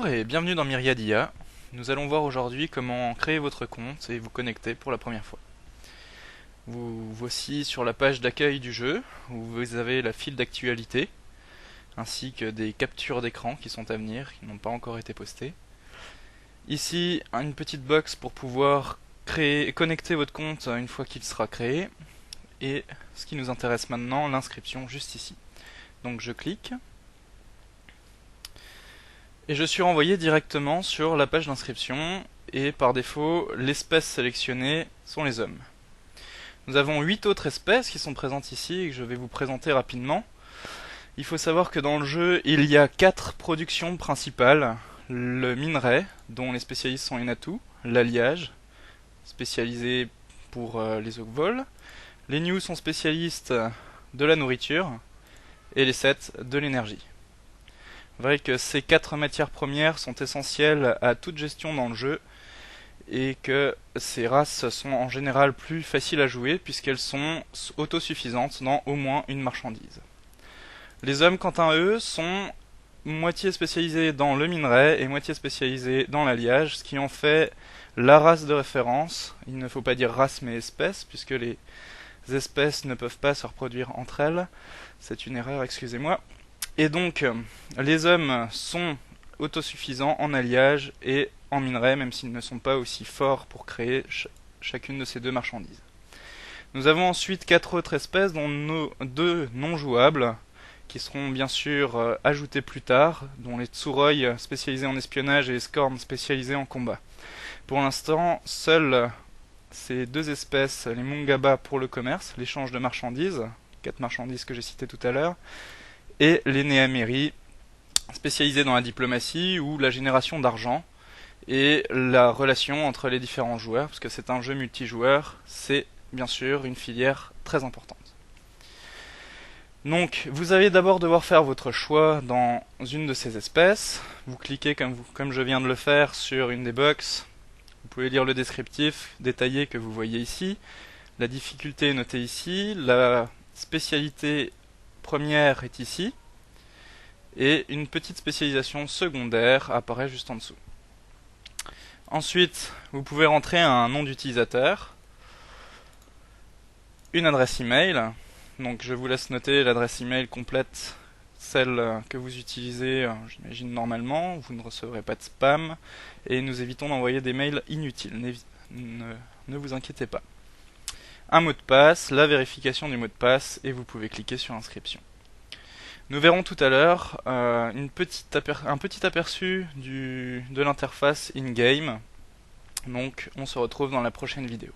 Bonjour et bienvenue dans Myriad IA. Nous allons voir aujourd'hui comment créer votre compte et vous connecter pour la première fois. Vous voici sur la page d'accueil du jeu où vous avez la file d'actualité ainsi que des captures d'écran qui sont à venir, qui n'ont pas encore été postées. Ici, une petite box pour pouvoir créer et connecter votre compte une fois qu'il sera créé. Et ce qui nous intéresse maintenant, l'inscription juste ici. Donc je clique. Et je suis renvoyé directement sur la page d'inscription, et par défaut, l'espèce sélectionnée sont les hommes. Nous avons 8 autres espèces qui sont présentes ici et que je vais vous présenter rapidement. Il faut savoir que dans le jeu, il y a 4 productions principales. Le minerai, dont les spécialistes sont Inatu, l'alliage, spécialisé pour les ogvols. Les New sont spécialistes de la nourriture, et les 7 de l'énergie. Vrai que ces 4 matières premières sont essentielles à toute gestion dans le jeu et que ces races sont en général plus faciles à jouer puisqu'elles sont autosuffisantes dans au moins une marchandise. Les hommes quant à eux sont moitié spécialisés dans le minerai et moitié spécialisés dans l'alliage, ce qui en fait la race de référence. Il ne faut pas dire race mais espèce puisque les espèces ne peuvent pas se reproduire entre elles. C'est une erreur, excusez-moi. Et donc, les hommes sont autosuffisants en alliage et en minerai, même s'ils ne sont pas aussi forts pour créer chacune de ces deux marchandises. Nous avons ensuite 4 autres espèces, dont 2 non jouables, qui seront bien sûr ajoutées plus tard, dont les Tsuroi spécialisés en espionnage et les Scorn spécialisés en combat. Pour l'instant, seules ces 2 espèces, les Mungaba pour le commerce, l'échange de marchandises, 4 marchandises que j'ai citées tout à l'heure, et les Néaméri, spécialisés dans la diplomatie ou la génération d'argent et la relation entre les différents joueurs, parce que c'est un jeu multijoueur, c'est bien sûr une filière très importante. Donc, vous allez d'abord devoir faire votre choix dans une de ces espèces. Vous cliquez comme je viens de le faire sur une des boxes. Vous pouvez lire le descriptif détaillé que vous voyez ici. La difficulté est notée ici. La spécialité première est ici, et une petite spécialisation secondaire apparaît juste en dessous. Ensuite, vous pouvez rentrer un nom d'utilisateur, une adresse email, donc je vous laisse noter l'adresse email complète, celle que vous utilisez, j'imagine normalement, vous ne recevrez pas de spam, et nous évitons d'envoyer des mails inutiles, ne vous inquiétez pas. Un mot de passe, la vérification du mot de passe, et vous pouvez cliquer sur inscription. Nous verrons tout à l'heure un petit aperçu de l'interface in-game. Donc on se retrouve dans la prochaine vidéo.